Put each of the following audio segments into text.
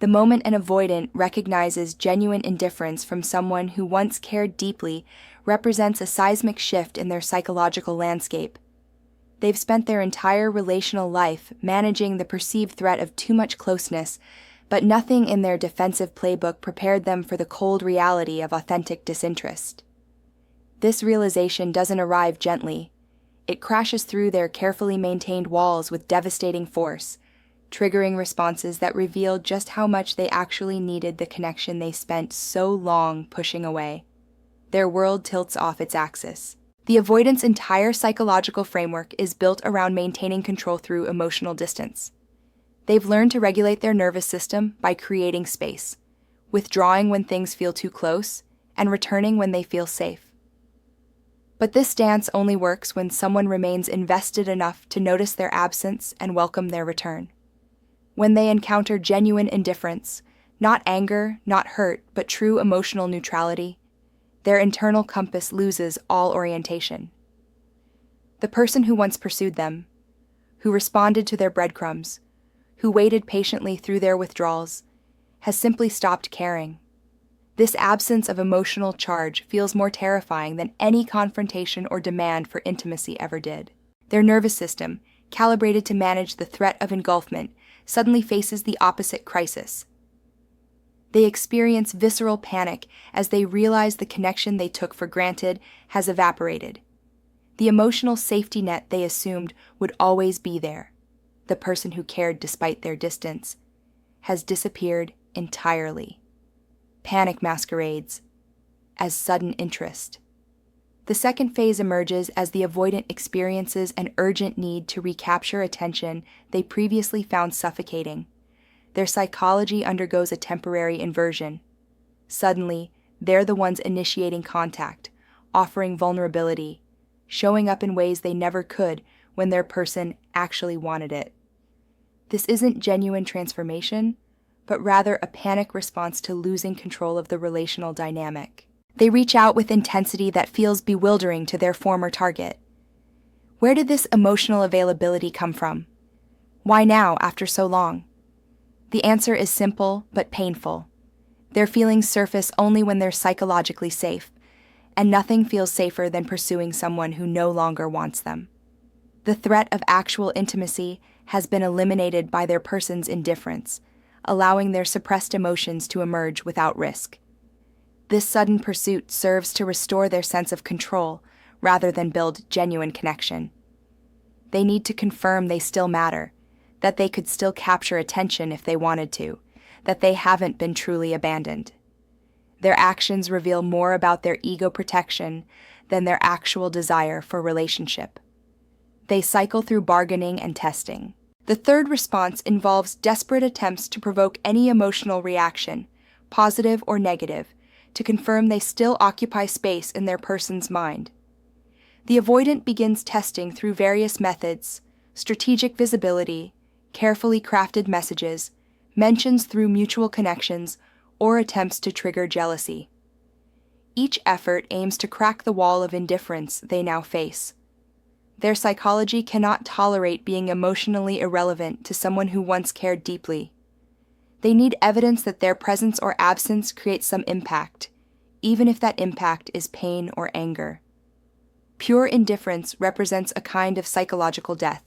The moment an avoidant recognizes genuine indifference from someone who once cared deeply represents a seismic shift in their psychological landscape. They've spent their entire relational life managing the perceived threat of too much closeness, but nothing in their defensive playbook prepared them for the cold reality of authentic disinterest. This realization doesn't arrive gently. It crashes through their carefully maintained walls with devastating force, triggering responses that reveal just how much they actually needed the connection they spent so long pushing away. Their world tilts off its axis. The avoidant's entire psychological framework is built around maintaining control through emotional distance. They've learned to regulate their nervous system by creating space, withdrawing when things feel too close, and returning when they feel safe. But this dance only works when someone remains invested enough to notice their absence and welcome their return. When they encounter genuine indifference, not anger, not hurt, but true emotional neutrality, their internal compass loses all orientation. The person who once pursued them, who responded to their breadcrumbs, who waited patiently through their withdrawals, has simply stopped caring. This absence of emotional charge feels more terrifying than any confrontation or demand for intimacy ever did. Their nervous system, calibrated to manage the threat of engulfment, suddenly faces the opposite crisis. They experience visceral panic as they realize the connection they took for granted has evaporated. The emotional safety net they assumed would always be there, the person who cared despite their distance, has disappeared entirely. Panic masquerades as sudden interest. The second phase emerges as the avoidant experiences an urgent need to recapture attention they previously found suffocating. Their psychology undergoes a temporary inversion. Suddenly, they're the ones initiating contact, offering vulnerability, showing up in ways they never could when their person actually wanted it. This isn't genuine transformation, but rather a panic response to losing control of the relational dynamic. They reach out with intensity that feels bewildering to their former target. Where did this emotional availability come from? Why now, after so long? The answer is simple but painful. Their feelings surface only when they're psychologically safe, and nothing feels safer than pursuing someone who no longer wants them. The threat of actual intimacy has been eliminated by their person's indifference, allowing their suppressed emotions to emerge without risk. This sudden pursuit serves to restore their sense of control rather than build genuine connection. They need to confirm they still matter, that they could still capture attention if they wanted to, that they haven't been truly abandoned. Their actions reveal more about their ego protection than their actual desire for relationship. They cycle through bargaining and testing. The third response involves desperate attempts to provoke any emotional reaction, positive or negative, to confirm they still occupy space in their person's mind. The avoidant begins testing through various methods: strategic visibility, carefully crafted messages, mentions through mutual connections, or attempts to trigger jealousy. Each effort aims to crack the wall of indifference they now face. Their psychology cannot tolerate being emotionally irrelevant to someone who once cared deeply. They need evidence that their presence or absence creates some impact, even if that impact is pain or anger. Pure indifference represents a kind of psychological death.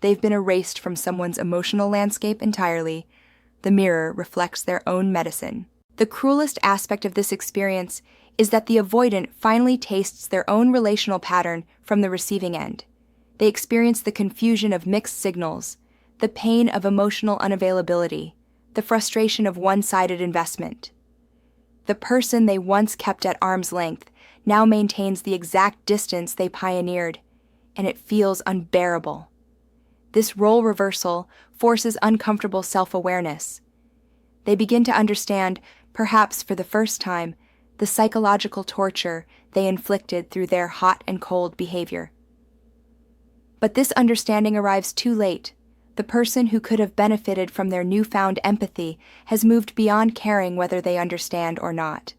They've been erased from someone's emotional landscape entirely. The mirror reflects their own medicine. The cruelest aspect of this experience is that the avoidant finally tastes their own relational pattern from the receiving end. They experience the confusion of mixed signals, the pain of emotional unavailability, the frustration of one-sided investment. The person they once kept at arm's length now maintains the exact distance they pioneered, and it feels unbearable. This role reversal forces uncomfortable self-awareness. They begin to understand, perhaps for the first time, the psychological torture they inflicted through their hot and cold behavior. But this understanding arrives too late. The person who could have benefited from their newfound empathy has moved beyond caring whether they understand or not.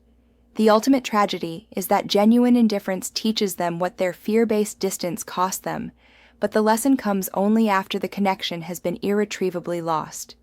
The ultimate tragedy is that genuine indifference teaches them what their fear-based distance cost them, but the lesson comes only after the connection has been irretrievably lost.